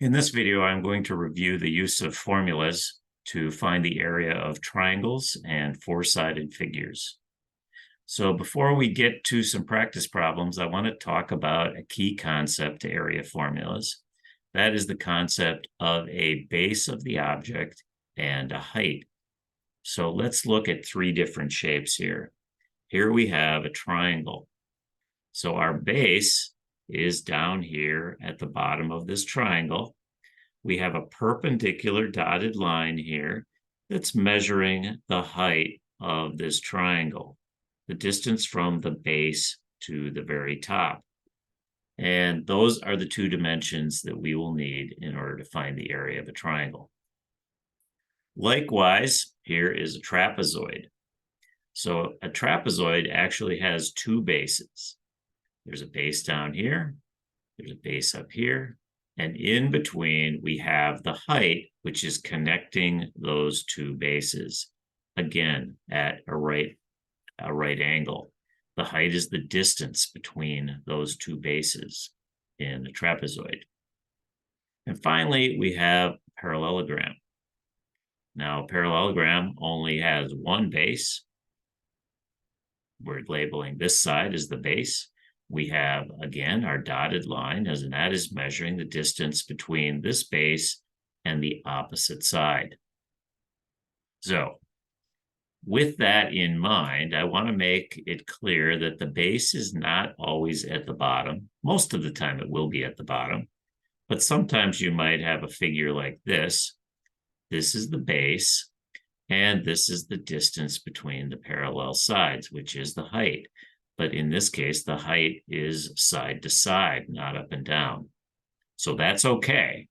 In this video, I'm going to review the use of formulas to find the area of triangles and four-sided figures. So before we get to some practice problems, I want to talk about a key concept to area formulas. That is the concept of a base of the object and a height. So let's look at three different shapes here. Here we have a triangle. So our base is down here at the bottom of this triangle. We have a perpendicular dotted line here that's measuring the height of this triangle, the distance from the base to the very top. And those are the two dimensions that we will need in order to find the area of a triangle. Likewise, here is a trapezoid. So a trapezoid actually has two bases. There's a base down here, there's a base up here, and in between we have the height, which is connecting those two bases, again, at a right angle. The height is the distance between those two bases in a trapezoid. And finally, we have a parallelogram. Now, a parallelogram only has one base. We're labeling this side as the base. We have, again, our dotted line, and that is measuring the distance between this base and the opposite side. So, with that in mind, I want to make it clear that the base is not always at the bottom. Most of the time it will be at the bottom, but sometimes you might have a figure like this. This is the base, and this is the distance between the parallel sides, which is the height. But in this case, the height is side to side, not up and down. So that's okay.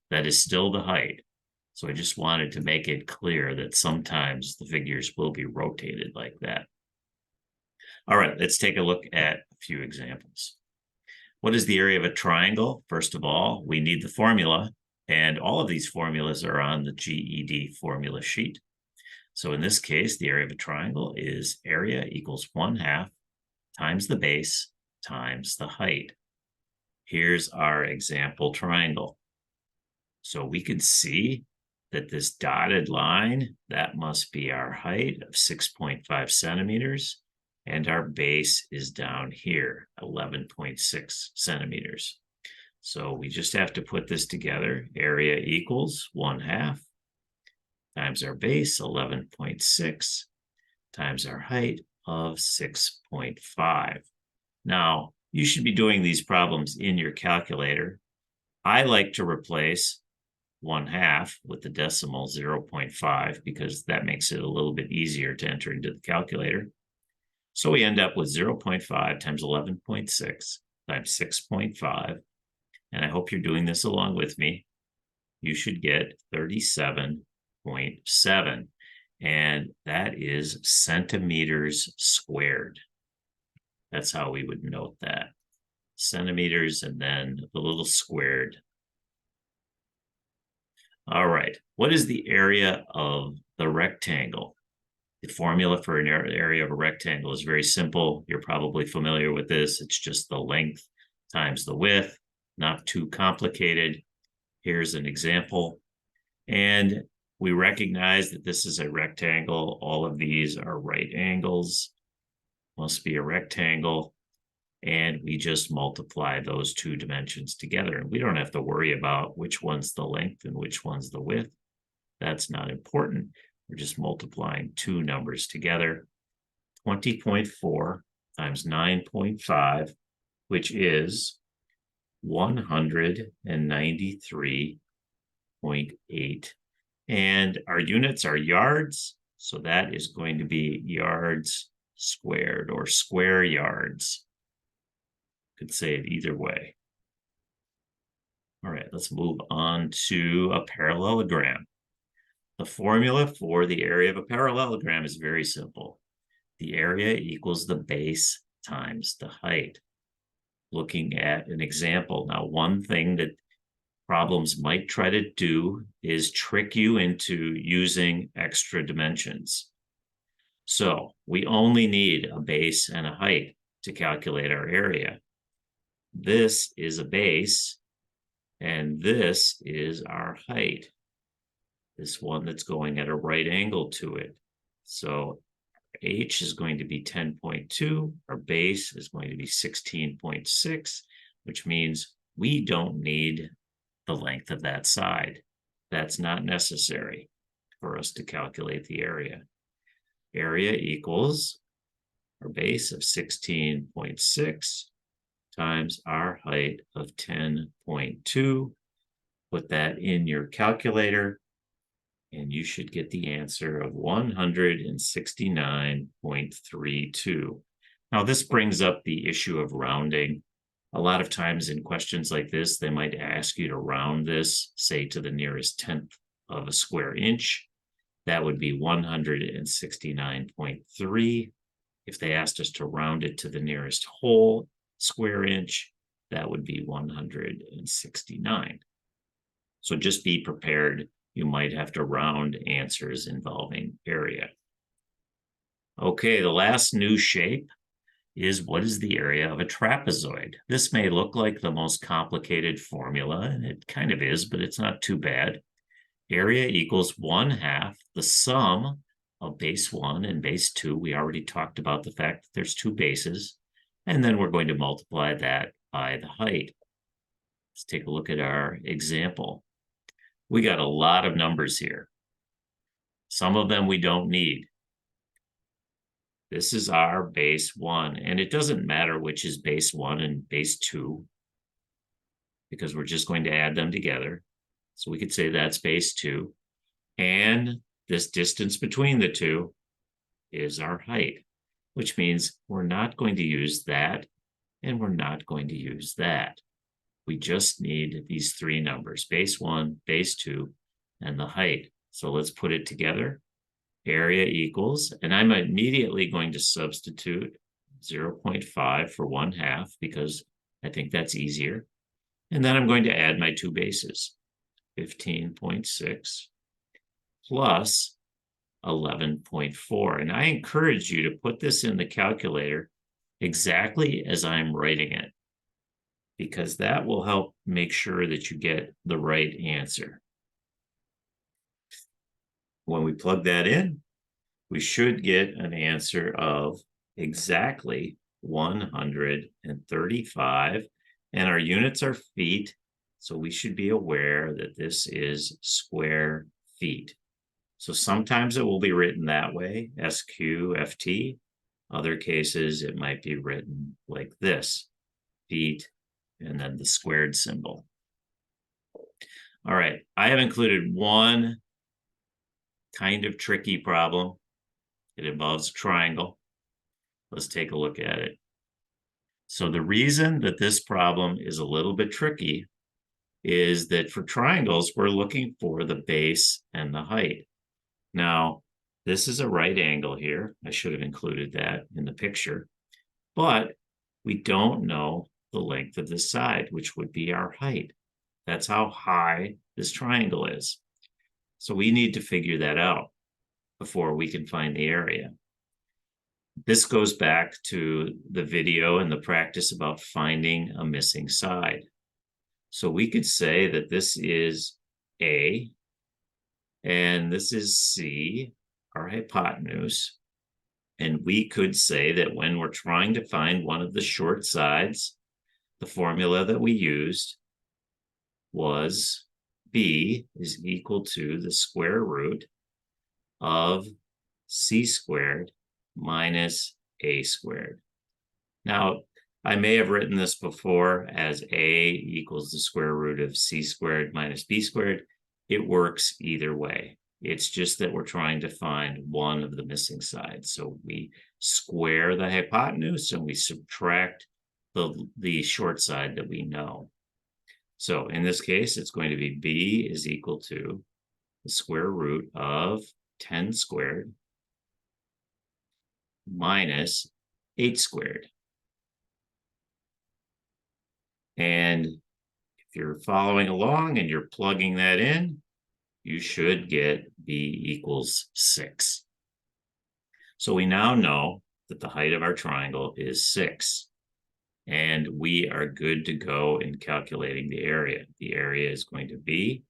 That is still the height. So I just wanted to make it clear that sometimes the figures will be rotated like that. All right, let's take a look at a few examples. What is the area of a triangle? First of all, we need the formula, and all of these formulas are on the GED formula sheet. So in this case, the area of a triangle is area equals 1/2 times the base times the height. Here's our example triangle. So we can see that this dotted line, that must be our height of 6.5 centimeters, and our base is down here, 11.6 centimeters. So we just have to put this together. Area equals 1/2 times our base, 11.6, times our height of 6.5. Now, you should be doing these problems in your calculator. I like to replace 1/2 with the decimal 0.5 because that makes it a little bit easier to enter into the calculator. So we end up with 0.5 times 11.6 times 6.5. And I hope you're doing this along with me. You should get 37.7. And that is centimeters squared. That's how we would note that. Centimeters and then the little squared. All right, what is the area of the rectangle? The formula for an area of a rectangle is very simple. You're probably familiar with this. It's just the length times the width, not too complicated. Here's an example. And we recognize that this is a rectangle. All of these are right angles. Must be a rectangle. And we just multiply those two dimensions together. And we don't have to worry about which one's the length and which one's the width. That's not important. We're just multiplying two numbers together. 20.4 times 9.5, which is 193.8. And our units are yards, so that is going to be yards squared or square yards. Could say it either way. All right, let's move on to a parallelogram. The formula for the area of a parallelogram is very simple. The area equals the base times the height. Looking at an example. Now, one thing that problems might try to do is trick you into using extra dimensions. So we only need a base and a height to calculate our area. This is a base, And this is our height, this one that's going at a right angle to it. So H is going to be 10.2. Our base is going to be 16.6, which means we don't need the length of that side. That's not necessary for us to calculate the area. Area equals our base of 16.6 times our height of 10.2. Put that in your calculator, and you should get the answer of 169.32. Now, this brings up the issue of rounding. A lot of times in questions like this, they might ask you to round this, say, to the nearest tenth of a square inch. That would be 169.3. If they asked us to round it to the nearest whole square inch, that would be 169. So just be prepared. You might have to round answers involving area. Okay, the last new shape is what is the area of a trapezoid? This may look like the most complicated formula, and it kind of is, but it's not too bad. Area equals 1/2 the sum of base 1 and base 2. We already talked about the fact that there's two bases, and then we're going to multiply that by the height. Let's take a look at our example. We got a lot of numbers here. Some of them we don't need. This is our base 1, and it doesn't matter which is base 1 and base 2 because we're just going to add them together. So we could say that's base 2, and this distance between the two is our height, which means we're not going to use that, and we're not going to use that. We just need these three numbers, base 1, base 2, and the height. So let's put it together. Area equals, and I'm immediately going to substitute 0.5 for 1/2 because I think that's easier. And then I'm going to add my two bases, 15.6 plus 11.4. And I encourage you to put this in the calculator exactly as I'm writing it, because that will help make sure that you get the right answer. When we plug that in, we should get an answer of exactly 135, and our units are feet, so we should be aware that this is square feet. So sometimes it will be written that way, SQFT. Other cases, it might be written like this, feet, and then the squared symbol. All right, I have included one kind of tricky problem. It involves a triangle. Let's take a look at it. So the reason that this problem is a little bit tricky is that for triangles, we're looking for the base and the height. Now, this is a right angle here. I should have included that in the picture, but we don't know the length of this side, which would be our height. That's how high this triangle is. So we need to figure that out before we can find the area. This goes back to the video and the practice about finding a missing side. So we could say that this is A, and this is C, our hypotenuse. And we could say that when we're trying to find one of the short sides, the formula that we used was B is equal to the square root of C squared minus A squared. Now, I may have written this before as A equals the square root of C squared minus B squared. It works either way. It's just that we're trying to find one of the missing sides. So we square the hypotenuse and we subtract the short side that we know. So in this case, it's going to be B is equal to the square root of 10 squared minus 8 squared. And if you're following along and you're plugging that in, you should get B equals 6. So we now know that the height of our triangle is 6. And we are good to go in calculating the area. The area is going to be,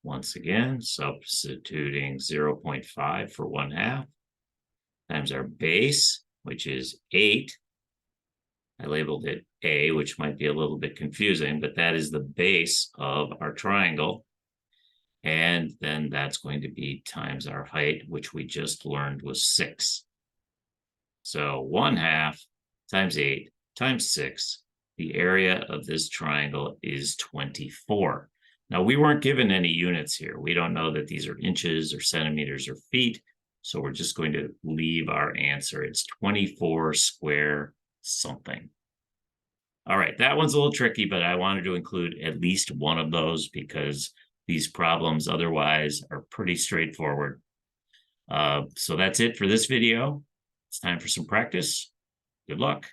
once again, substituting 0.5 for 1/2 times our base, which is 8. I labeled it A, which might be a little bit confusing, but that is the base of our triangle. And then that's going to be times our height, which we just learned was 6. So 1/2 times 8 times 6. The area of this triangle is 24. Now, we weren't given any units here. We don't know that these are inches or centimeters or feet. So we're just going to leave our answer. It's 24 square something. All right, that one's a little tricky, but I wanted to include at least one of those because these problems otherwise are pretty straightforward. So that's it for this video. It's time for some practice. Good luck.